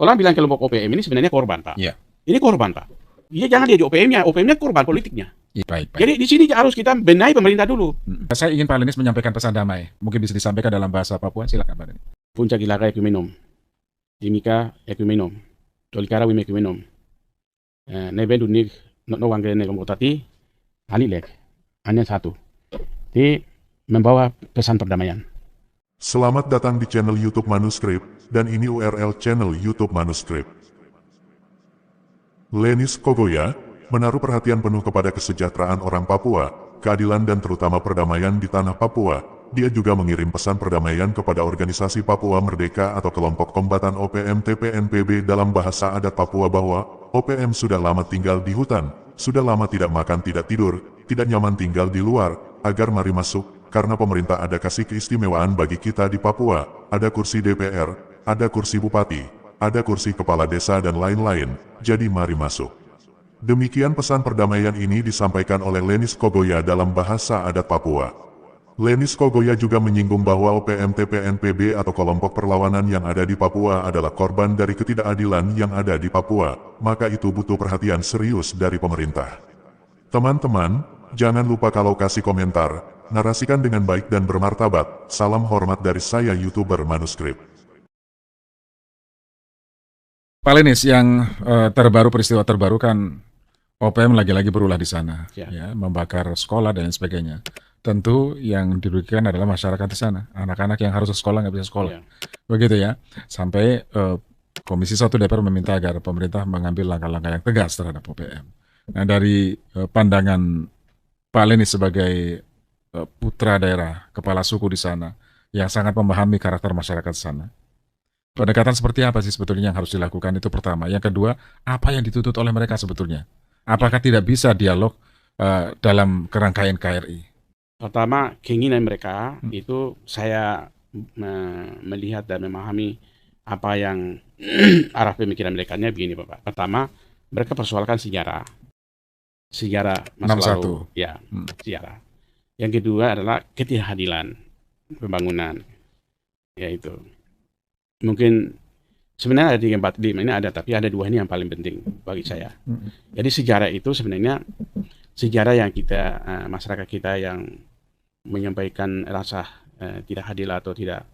Orang bilang kelompok OPM ini sebenarnya korban, Pak. Iya. Ini korban, Pak. Dia jangan dia di OPM-nya. OPM-nya korban politiknya. Iya, baik. Jadi di sini harus kita benahi pemerintah dulu. Saya ingin Pak Lenis menyampaikan pesan damai. Mungkin bisa disampaikan dalam bahasa Papua. Silakan Pak Lenis. Puncak ilaga ekumenom. Timika ekumenom. Tolikara wime ekumenom. Neben dunik no wangge kelompok tadi. Halilek. Hanya satu. Di membawa pesan perdamaian. Selamat datang di channel YouTube Manuskrip, dan ini URL channel YouTube Manuskrip. Lenis Kogoya menaruh perhatian penuh kepada kesejahteraan orang Papua, keadilan dan terutama perdamaian di tanah Papua. Dia juga mengirim pesan perdamaian kepada organisasi Papua Merdeka atau kelompok kombatan OPM TPNPB dalam bahasa adat Papua bahwa OPM sudah lama tinggal di hutan, sudah lama tidak makan tidak tidur, tidak nyaman tinggal di luar, agar mari masuk. Karena pemerintah ada kasih keistimewaan bagi kita di Papua, ada kursi DPR, ada kursi bupati, ada kursi kepala desa dan lain-lain, jadi mari masuk. Demikian pesan perdamaian ini disampaikan oleh Lenis Kogoya dalam bahasa adat Papua. Lenis Kogoya juga menyinggung bahwa OPM TPNPB atau kelompok perlawanan yang ada di Papua adalah korban dari ketidakadilan yang ada di Papua, maka itu butuh perhatian serius dari pemerintah. Teman-teman, jangan lupa kalau kasih komentar, narasikan dengan baik dan bermartabat. Salam hormat dari saya YouTuber Manuskrip. Pak Lenis, yang terbaru, peristiwa terbaru kan OPM lagi-lagi berulah di sana, ya, membakar sekolah dan lain sebagainya. Tentu yang dirugikan adalah masyarakat di sana, anak-anak yang harus sekolah nggak bisa sekolah, begitu ya. Sampai Komisi 1 DPR meminta agar pemerintah mengambil langkah-langkah yang tegas terhadap OPM. Nah, dari pandangan Pak Lenis sebagai putra daerah, kepala suku di sana, yang sangat memahami karakter masyarakat di sana, pendekatan seperti apa sih sebetulnya yang harus dilakukan? Itu pertama. Yang kedua, apa yang dituntut oleh mereka sebetulnya? Apakah tidak bisa dialog dalam kerangkaian KRI? Pertama, keinginan mereka itu saya melihat dan memahami apa yang arah pemikiran mereka begini, Bapak. Pertama, mereka persoalkan sejarah masa lalu, ya, sejarah. Yang kedua adalah ketidakadilan pembangunan, yaitu mungkin sebenarnya ada 3, 4, 5 ini ada, tapi ada 2 ini yang paling penting bagi saya. Jadi sejarah itu sebenarnya sejarah yang kita masyarakat kita yang menyampaikan rasa tidak adil atau tidak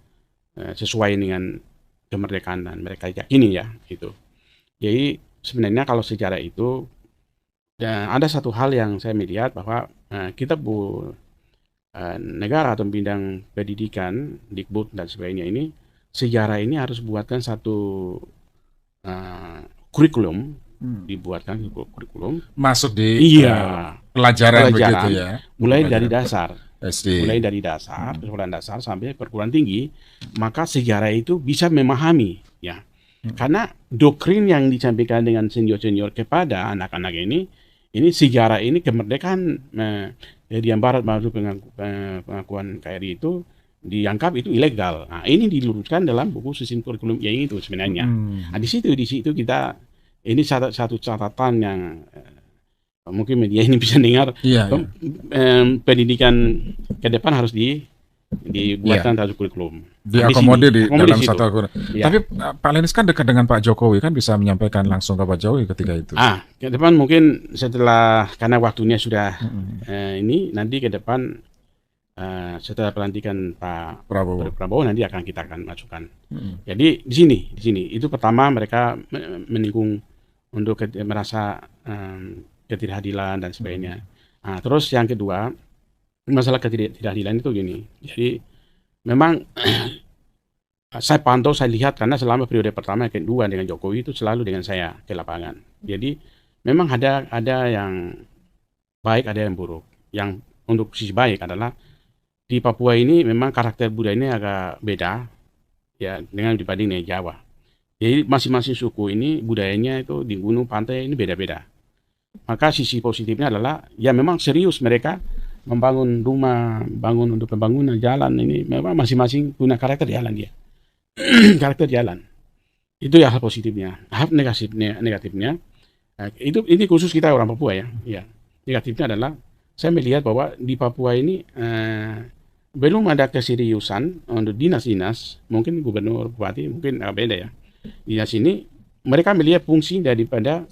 sesuai dengan kemerdekaan dan mereka yakini ya itu. Jadi sebenarnya kalau sejarah itu ada satu hal yang saya melihat bahwa kita negara atau bidang pendidikan, Dikbud dan sebagainya ini, sejarah ini harus buatkan satu kurikulum, dibuatkan kurikulum masuk di pelajaran begitu ya, mulai dari dasar SD, mulai dari dasar perguruan dasar sampai perguruan tinggi, maka sejarah itu bisa memahami ya, karena doktrin yang disampaikan dengan senior-senior kepada anak-anak ini sejarah ini kemerdekaan yang Barat masuk pengakuan KRI itu dianggap itu ilegal. Nah, ini diluruskan dalam buku sistem kurikulum yang itu sebenarnya. Nah, di situ kita ini satu catatan yang mungkin media ini bisa dengar. Pendidikan ke depan harus dibuatkan satu kurikulum. Diakomodir di dalam satu kurikulum. Tapi Pak Lenis kan dekat dengan Pak Jokowi, kan bisa menyampaikan langsung ke Pak Jokowi ketika itu. Ke depan mungkin setelah, karena waktunya sudah ini, nanti ke depan setelah pelantikan Pak Prabowo nanti kita akan masukkan. Jadi di sini itu pertama mereka menikung untuk merasa ketidakadilan dan sebagainya. Terus yang kedua, masalah ketidakadilan itu gini. Jadi memang saya pantau, saya lihat karena selama periode pertama dan kedua dengan Jokowi itu selalu dengan saya ke lapangan. Jadi memang ada yang baik, ada yang buruk. Yang untuk sisi baik adalah di Papua ini memang karakter budayanya agak beda ya dengan dibanding dengan Jawa. Jadi masing-masing suku ini budayanya itu di gunung pantai ini beda-beda. Maka sisi positifnya adalah ya memang serius mereka membangun rumah, bangun untuk pembangunan jalan ini, memang masing-masing punya karakter jalan dia. Karakter jalan. Itu ya hal positifnya. Hal negatifnya ini khusus kita orang Papua ya. Ya. Negatifnya adalah saya melihat bahwa di Papua ini belum ada keseriusan untuk dinas-dinas, mungkin gubernur, bupati mungkin beda ya. Dinas ini mereka melihat fungsi daripada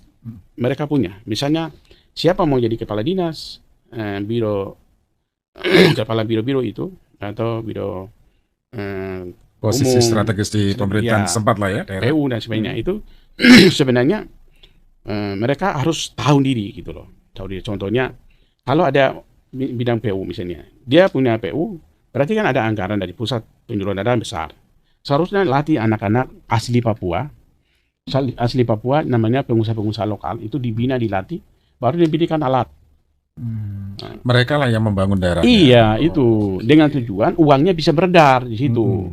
mereka punya. Misalnya siapa mau jadi kepala dinas, biro kepala biro-biro itu atau biro posisi umum, strategis di pemerintahan setempat lah ya, daerah. PU dan sebagainya itu sebenarnya mereka harus tahu diri gitu loh. Tahu diri. Contohnya kalau ada bidang PU misalnya, dia punya PU, berarti kan ada anggaran dari pusat, penyaluran dana besar. Seharusnya latih anak-anak asli Papua namanya pengusaha-pengusaha lokal itu dibina, dilatih, baru diberikan alat. Mereka lah yang membangun daerah. Iya, itu dengan tujuan uangnya bisa beredar di situ.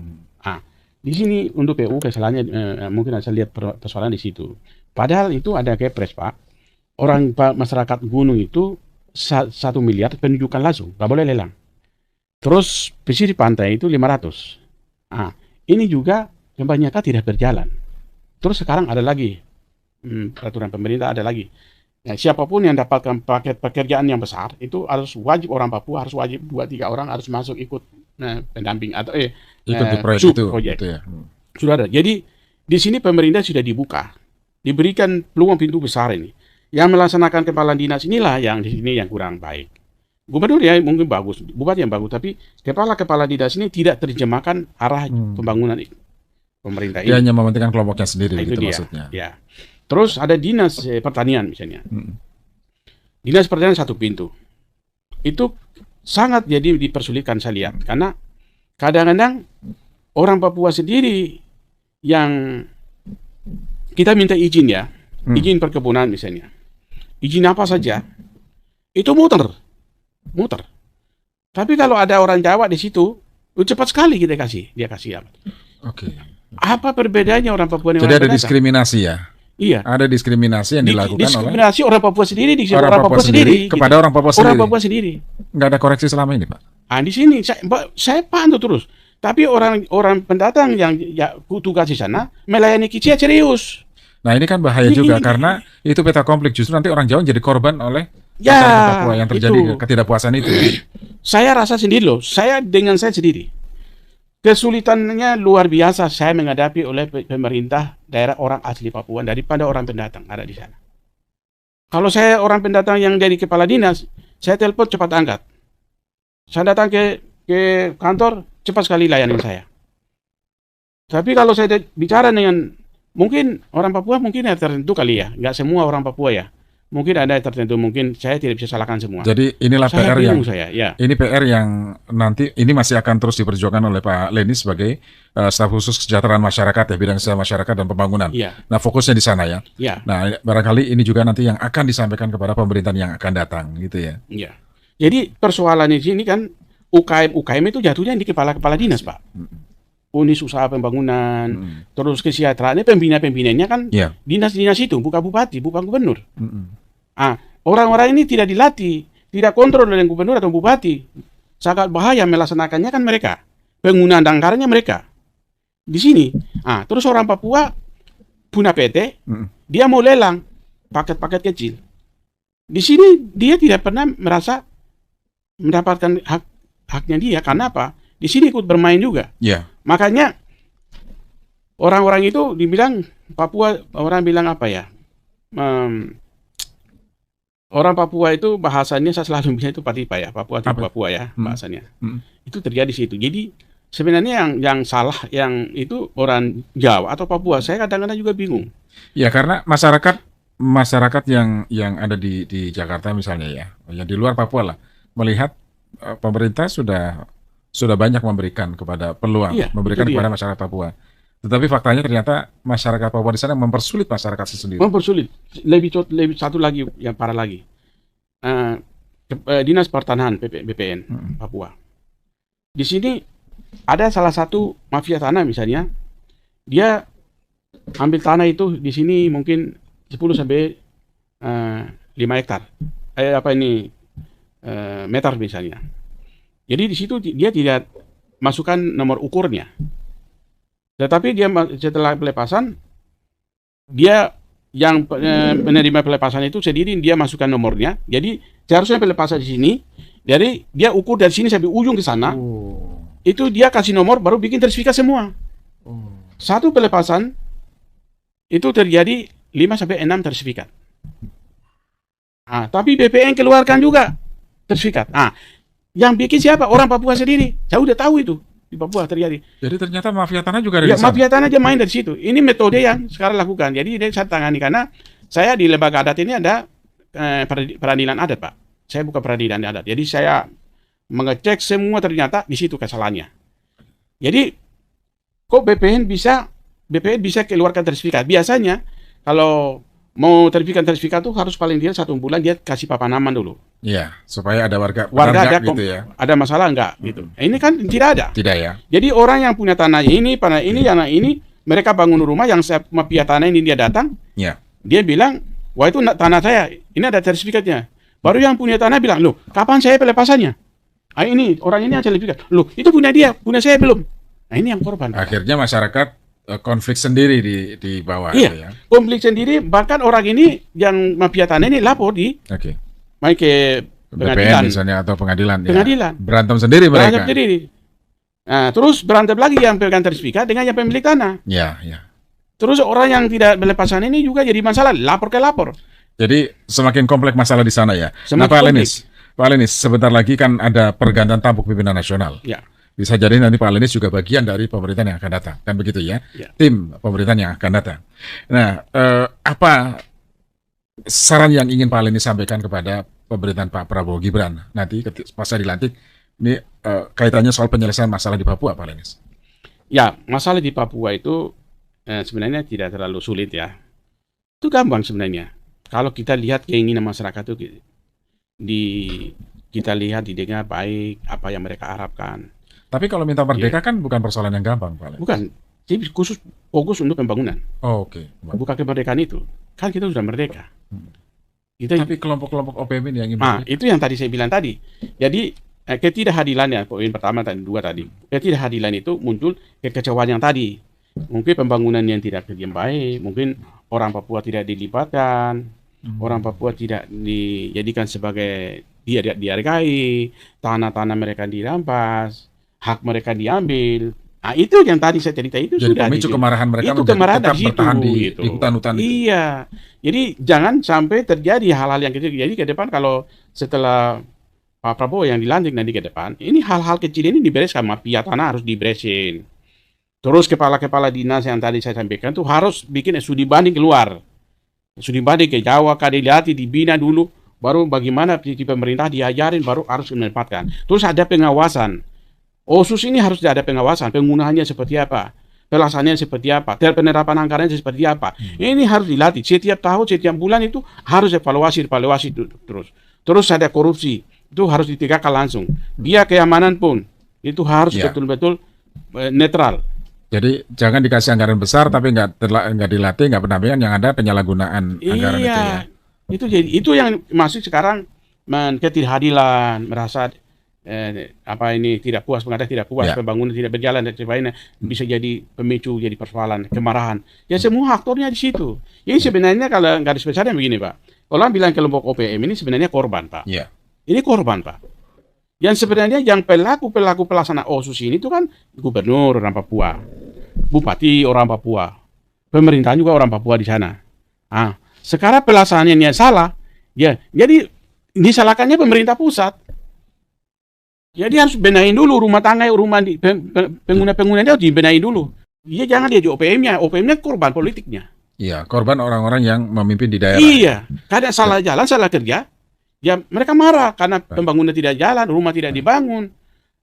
Di sini untuk PU kesalahannya mungkin saya lihat persoalan di situ. Padahal itu ada kepres, Pak. Orang masyarakat gunung itu 1 miliar penunjukan langsung, nggak boleh lelang. Terus pesisir pantai itu 500. Ini juga kebanyakan tidak berjalan. Terus sekarang ada lagi peraturan pemerintah, ada lagi. Nah, siapapun yang dapatkan paket pekerjaan yang besar itu harus wajib, orang Papua harus wajib 2-3 orang harus masuk ikut pendamping atau ikut di proyek itu. Itu ya. Sudah ada. Jadi di sini pemerintah sudah dibuka, diberikan peluang pintu besar ini. Yang melaksanakan kepala dinas inilah yang di sini yang kurang baik. Gubernur ya mungkin bagus, bupati yang bagus, tapi kepala dinas ini tidak terjemahkan arah pembangunan pemerintah ini. Dia hanya mementingkan kelompoknya sendiri, itu gitu dia, maksudnya. Ya. Terus ada dinas pertanian misalnya. Dinas pertanian 1 pintu. Itu sangat jadi dipersulitkan saya lihat. Karena kadang-kadang orang Papua sendiri yang kita minta izin ya, izin perkebunan misalnya. Izin apa saja, itu muter. Tapi kalau ada orang Jawa di situ, cepat sekali dia kasih apa. Oke. Apa perbedaannya orang Papua dengan Jadi orang ada diskriminasi ya? Iya. Ada diskriminasi yang dilakukan diskriminasi oleh orang Papua sendiri di orang Papua sendiri kepada gitu. orang Papua sendiri. Orang Papua sendiri. Nggak ada koreksi selama ini, Pak? Di sini saya pantau terus. Tapi orang pendatang yang tugas di sana melayani kita serius. Nah, ini kan bahaya juga karena itu peta konflik, justru nanti orang Jawa jadi korban oleh masyarakat Papua yang terjadi ketidakpuasan itu. Saya rasa sendiri loh, saya sendiri. Kesulitannya luar biasa saya menghadapi oleh pemerintah daerah orang asli Papua daripada orang pendatang ada di sana. Kalau saya orang pendatang yang jadi kepala dinas, saya telepon cepat angkat. Saya datang ke kantor, cepat sekali layanin saya. Tapi kalau saya bicara dengan mungkin orang Papua mungkin ada tertentu kali ya, nggak semua orang Papua ya. Mungkin ada tertentu, mungkin saya tidak bisa salahkan semua. Jadi inilah saya PR yang ya. Ini PR yang nanti ini masih akan terus diperjuangkan oleh Pak Leni sebagai staf khusus kesejahteraan masyarakat ya, bidang kesejahteraan masyarakat dan pembangunan. Ya. Nah, fokusnya di sana ya. Ya. Nah, barangkali ini juga nanti yang akan disampaikan kepada pemerintahan yang akan datang gitu ya. Iya. Jadi persoalannya di sini kan UKM itu jatuhnya di kepala dinas, Pak. Unit usaha pembangunan, terus kesejahteraannya pembina-pembinanya kan dinas-dinas itu, bukan bupati, bukan gubernur. Orang-orang ini tidak dilatih, tidak kontrol oleh gubernur atau bupati. Sangat bahaya melaksanakannya kan mereka. Penggunaan anggarannya mereka. Di sini, terus orang Papua punya PT, dia mau lelang paket-paket kecil. Di sini dia tidak pernah merasa mendapatkan haknya dia, karena apa? Di sini ikut bermain juga. Makanya orang-orang itu dibilang Papua, orang bilang apa ya? Orang Papua itu bahasanya saya selalu bilang itu patipa ya, Papua ya bahasanya. Itu terjadi di situ. Jadi sebenarnya yang salah yang itu orang Jawa atau Papua. Saya kadang-kadang juga bingung. Ya karena masyarakat yang ada di Jakarta misalnya ya, yang di luar Papua lah, melihat pemerintah sudah banyak memberikan kepada peluang, memberikan kepada masyarakat Papua. Tetapi faktanya ternyata masyarakat Papua di sana mempersulit masyarakat sendiri. Mempersulit. Lebih satu lagi yang parah lagi. Dinas Pertanahan BPN Papua. Di sini ada salah satu mafia tanah misalnya. Dia ambil tanah itu di sini mungkin 10 sampai 5 hektar. Meter misalnya. Jadi di situ dia tidak masukkan nomor ukurnya. Tetapi dia setelah pelepasan, dia yang menerima pelepasan itu sendiri dia masukkan nomornya. Jadi seharusnya pelepasan di sini, jadi dia ukur dari sini sampai ujung ke sana. Itu dia kasih nomor baru bikin sertifikat semua. Satu pelepasan itu terjadi 5-6 sertifikat. Tapi BPN keluarkan juga sertifikat. Yang bikin siapa? Orang Papua sendiri. Saya udah tahu itu di Papua terjadi. Jadi ternyata mafia tanah juga ada di sana. Mafia tanah aja main dari situ. Ini metode yang sekarang lakukan. Jadi saya tangani karena saya di lembaga adat ini ada peradilan adat, Pak. Saya bukan peradilan adat. Jadi saya mengecek semua, ternyata di situ kesalahannya. Jadi kok BPN bisa keluarkan sertifikat. Biasanya kalau mau terbitkan sertifikat tuh harus paling dia 1 bulan dia kasih papan aman dulu. Iya, supaya ada warga ada gitu ya. Ada masalah enggak gitu. Ini kan tidak ada. Tidak ya. Jadi orang yang punya tanah ini, mereka bangun rumah yang mafia tanah ini dia datang. Iya. Dia bilang, "Wah, itu tanah saya. Ini ada sertifikatnya." Baru yang punya tanah bilang, "Loh, kapan saya pelepasannya?" Ini orang ini ada sertifikat. "Loh, itu punya dia, punya saya belum." Nah, ini yang korban. Akhirnya masyarakat konflik sendiri di bawah. Iya, ya. Konflik sendiri. Bahkan orang ini yang mafia tanah ini lapor main ke BPN misalnya atau pengadilan. Pengadilan. Ya. Berantem sendiri mereka. Berantem sendiri. Nah, terus berantem lagi yang pegang sertifikat dengan yang pemilik tanah. Iya, iya. Terus orang yang tidak melepasan ini juga jadi masalah, lapor ke lapor. Jadi semakin kompleks masalah di sana ya. Semakin Pak Lenis, sebentar lagi kan ada pergantian tampuk pimpinan nasional. Ya. Bisa jadi nanti Pak Lenis juga bagian dari pemerintahan yang akan datang, kan begitu ya? Ya. Tim pemerintahan yang akan datang. Nah, apa saran yang ingin Pak Lenis sampaikan kepada pemerintahan Pak Prabowo Gibran nanti pasca dilantik? Ini kaitannya soal penyelesaian masalah di Papua, Pak Lenis. Ya, masalah di Papua itu sebenarnya tidak terlalu sulit ya. Itu gampang sebenarnya. Kalau kita lihat keinginan masyarakat itu kita lihat didengar baik apa yang mereka harapkan. Tapi kalau minta merdeka kan bukan persoalan yang gampang, Pak Lenis. Bukan, jadi khusus fokus untuk pembangunan. Oh, oke. Bukan kemerdekaan itu. Kan kita sudah merdeka. Tapi kelompok-kelompok OPM ini yang ingin itu yang tadi saya bilang tadi. Jadi ketidakhadilannya, poin pertama dan 2 tadi. Ketidakhadilan itu muncul kekecewaan yang tadi. Mungkin pembangunan yang tidak kerjaan baik, mungkin orang Papua tidak dilibatkan, orang Papua tidak dijadikan sebagai dihargai, tanah-tanah mereka dirampas, hak mereka diambil. Nah, itu yang tadi saya cerita itu. Jadi sudah memicu kemarahan mereka itu kemarahan tetap di situ, bertahan di gitu. hutan-hutan itu. Iya. Jadi jangan sampai terjadi hal-hal yang kecil. Jadi ke depan kalau setelah Pak Prabowo yang dilantik nanti ke depan, ini hal-hal kecil ini dibereskan. Mafia tanah harus diberesin. Terus kepala-kepala dinas yang tadi saya sampaikan tuh harus bikin studi banding keluar. Studi banding ke Jawa, Kadeliati, dibina dulu. Baru bagaimana di pemerintah diajarin, baru harus menempatkan. Terus ada pengawasan. OSUS ini harus ada pengawasan, penggunaannya seperti apa, pelaksanaannya seperti apa, penerapan anggarannya seperti apa. Ini harus dilatih. Setiap tahun, setiap bulan itu harus evaluasi terus. Terus ada korupsi, itu harus ditegakkan langsung. Biar keamanan pun, itu harus betul-betul netral. Jadi jangan dikasih anggaran besar tapi nggak dilatih, nggak pendampingan, yang ada penyalahgunaan anggaran itu ya. Itu yang masih sekarang ketidakhadilan, merasa tidak puas, pengadaan tidak puas, pembangunan tidak berjalan dan sebagainya, bisa jadi pemicu, jadi persoalan, kemarahan. Ya semua aktornya di situ. Ini sebenarnya kalau garis besarnya begini, Pak. Orang bilang kelompok OPM ini sebenarnya korban, Pak. Yeah. Ini korban, Pak. Yang sebenarnya yang pelaku pelaksana OSUS ini itu kan gubernur orang Papua, bupati orang Papua, pemerintahan juga orang Papua di sana. Sekarang pelaksanaannya salah, ya. Jadi disalahkannya pemerintah pusat. Jadi harus benahin dulu rumah tangga, pengguna-pengguna itu dibenahin dulu. Iya, jangan dia di OPM-nya. OPM-nya korban politiknya. Iya, korban orang-orang yang memimpin di daerah. Iya, karena salah jalan, salah kerja. Ya mereka marah karena pembangunan tidak jalan, rumah tidak dibangun,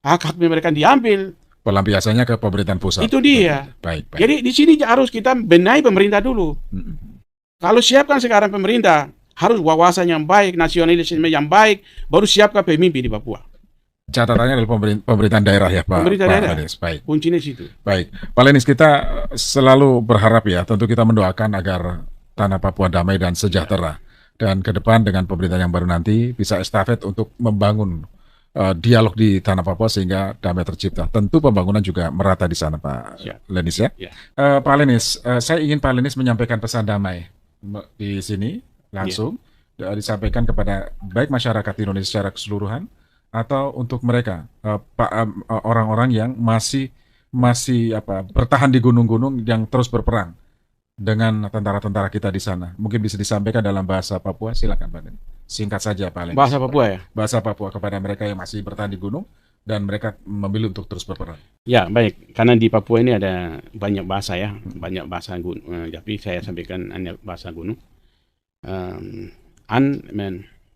hak mereka diambil. Pelampiasannya ke pemerintahan pusat. Itu dia. Baik. Jadi di sini harus kita benahi pemerintah dulu. Kalau siapkan sekarang pemerintah, harus wawasan yang baik, nasionalisme yang baik, baru siapkan pemimpin di Papua. Catatannya adalah pemerintahan daerah ya Pak. Pemerintah daerah. Baik. Kuncinya situ. Baik. Pak Lenis, kita selalu berharap ya, tentu kita mendoakan agar tanah Papua damai dan sejahtera. Dan ke depan dengan pemerintahan yang baru nanti bisa estafet untuk membangun dialog di tanah Papua sehingga damai tercipta. Tentu pembangunan juga merata di sana, Pak Lenis ya. Pak Lenis, saya ingin Pak Lenis menyampaikan pesan damai di sini langsung disampaikan kepada baik masyarakat Indonesia secara keseluruhan atau untuk mereka orang-orang yang masih bertahan di gunung-gunung yang terus berperang. dengan tentara-tentara kita di sana? Mungkin bisa disampaikan dalam bahasa Papua, silakan Pak Denis. Singkat saja Pak Lenis. Bahasa Papua ya? Bahasa Papua kepada mereka yang masih bertahan di gunung dan mereka memilih untuk terus berperang. Ya, baik. Karena di Papua ini ada banyak bahasa ya, banyak bahasa gunung. Tapi saya sampaikan hanya bahasa gunung.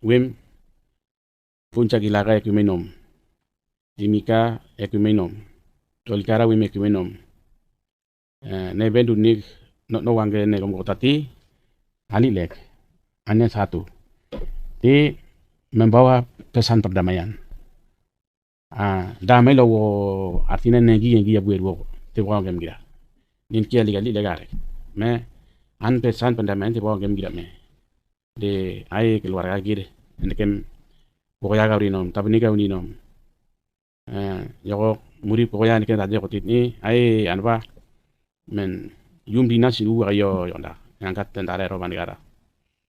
Wim, puncak ilaga ekumenom, imika ekumenom, tolikara wim ekumenom. Neben dunik no wangge negom kotati, halilek, hanya satu. Di membawa pesan perdamaian. Damai lo artinya negi yang dia buat wo, te bawa gem gira. Nin kia ligali legare. Me an pesan perdamaian te bawa gem gira me. De ai keluarga gire, endekem pokoknya kau rinom, tapi ni kau rinom. Joko muri pokoknya ni kita aja kotit ni, ai anpa men yumdina silu ayo yonda, angkat tentara Eropa negara.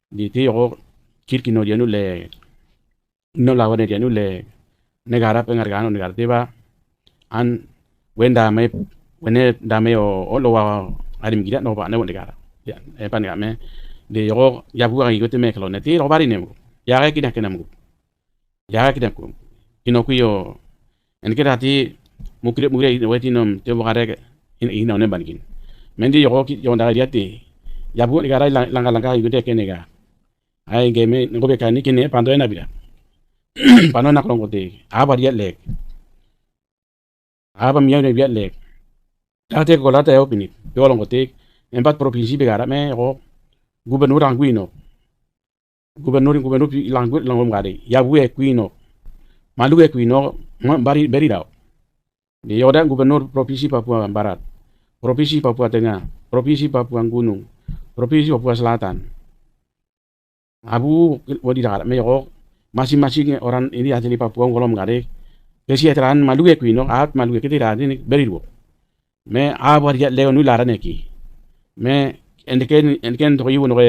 Di ti joko kirki no dia nule, no lawan dia nule negara pengargano negara tiba an wene dame o lowa adim gida no pa ne negara. Ya, apa negara me de joko ya bukan ikut me kalau nanti Eropa ini mu, ya kayak kita kena mu. Ya kita ku inokuyo en kita hati mukre wetinom te bokare ina ne bankin mendi yo da dia ti ya bu negara langka igute kenega ai game ngobe kani kene pando na bida pano na klong kote aba dia lek aba miya ne dia lek tate ko lata yo pinit yo long kote empat provinsi begara me yo gubernur anguino gubernur langum gade ya bu equino malu equino beri dao di yoda gubernur provinsi Papua Barat, provinsi Papua Tengah, provinsi Papua Gunung, provinsi Papua Selatan. Abu wadi darat me yo masing-masing orang ini asli Papua ngolom gade kesejahteraan malu equino at malu ketira ini beri do me abar ya leonu larane ki me endeken to yiwo no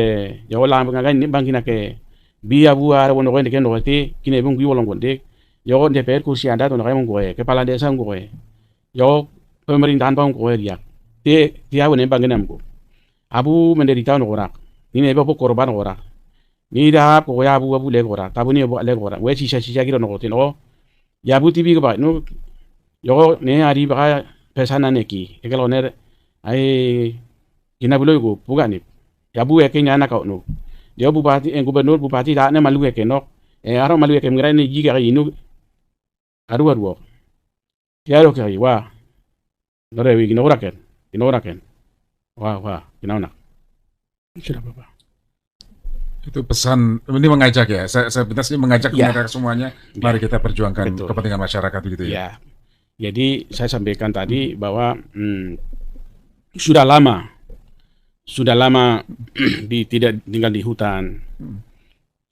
yo la nga ni bangina ke biya buar wono ko endeken no te kine bung yiwo long gonde yo DPR kursi anda to no kepala desa ngoe yo pemerintahan bang ngoe dia dia wone bangina mko abu menderita no ora ini ebo korban ora ni da ko ya abu le ora tabu ni ebo le ora we sisa kiro no te no ya bu tibi ba no yo ne ari ba pesana neki e kalo ne ai ina bulo go bugani ya bu kenya na ka no dia bupati gubernur bupati da ne malu ke no aro malu ke ngira ni jiga inu aru ya ro ke wa nore wi ginoraken wa ginauna sudah bapak itu pesan ini mengajak ya saya pintas ini mengajak mereka semuanya mari kita perjuangkan betul. Kepentingan masyarakat gitu ya. Jadi saya sampaikan tadi bahwa sudah lama tidak tinggal di hutan,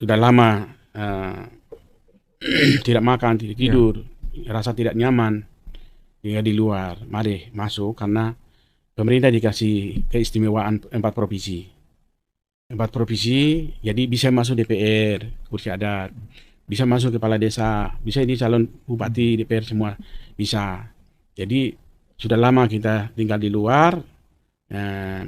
sudah lama tidak makan, tidak tidur, rasa tidak nyaman, tinggal di luar. Mari masuk karena pemerintah dikasih keistimewaan 4 provinsi. 4 provinsi, jadi bisa masuk DPR, kursi adat, bisa masuk kepala desa, bisa ini calon bupati, DPR semua bisa. Jadi sudah lama kita tinggal di luar,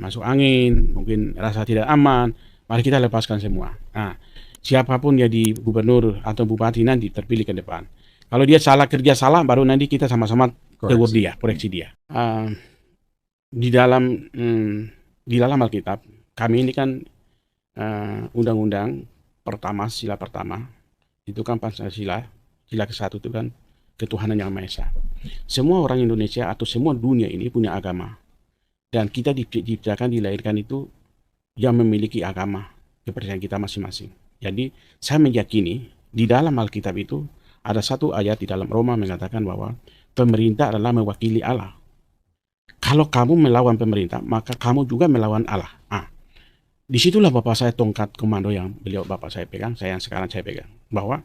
masuk angin, mungkin rasa tidak aman, mari kita lepaskan semua. Nah, siapapun jadi gubernur atau bupati nanti terpilih ke depan. Kalau dia salah kerja salah, baru nanti kita sama-sama tegur dia, koreksi dia. Di dalam Alkitab, kami ini kan undang-undang pertama, sila pertama, itu kan Pancasila, sila ke-1 itu kan ketuhanan yang Maha Esa. Semua orang Indonesia atau semua dunia ini punya agama. Dan kita diciptakan, dilahirkan itu yang memiliki agama, kepercayaan kita masing-masing. Jadi saya meyakini di dalam Alkitab itu ada satu ayat di dalam Roma mengatakan bahwa pemerintah adalah mewakili Allah. Kalau kamu melawan pemerintah, maka kamu juga melawan Allah. Disitulah Bapak saya tongkat komando yang beliau Bapak saya pegang, saya yang sekarang saya pegang. Bahwa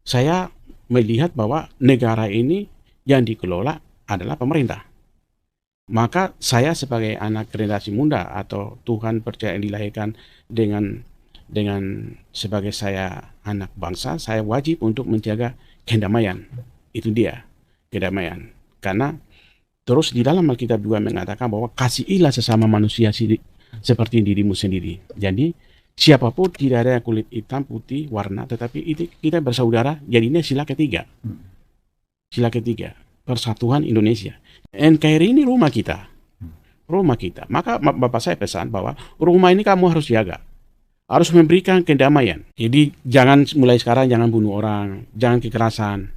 saya melihat bahwa negara ini yang dikelola adalah pemerintah. Maka saya sebagai anak generasi muda atau Tuhan percaya yang dilahirkan dengan sebagai saya anak bangsa, saya wajib untuk menjaga kedamaian. Itu dia, kedamaian. Karena terus di dalam Alkitab juga mengatakan bahwa kasihilah sesama manusia seperti dirimu sendiri. Jadi siapapun tidak ada kulit hitam, putih, warna, tetapi itu kita bersaudara. Jadinya sila ketiga. Sila ketiga, Persatuan Indonesia. NKRI ini rumah kita. Rumah kita. Maka Bapak saya pesan bahwa rumah ini kamu harus jaga. Harus memberikan kedamaian. Jadi jangan mulai sekarang jangan bunuh orang, jangan kekerasan.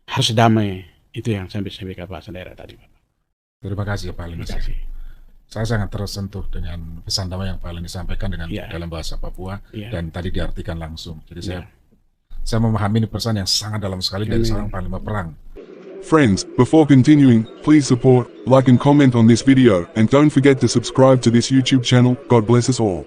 Harus damai. Itu yang saya sampaikan Pak Saudara tadi, Pak. Terima kasih Pak Lenis. Saya sangat tersentuh dengan pesan damai yang Pak Lenis sampaikan dengan dalam bahasa Papua dan tadi diartikan langsung. Jadi saya memahami ini pesan yang sangat dalam sekali dari seorang panglima perang. Friends, before continuing, please support, like and comment on this video, and don't forget to subscribe to this YouTube channel. God bless us all.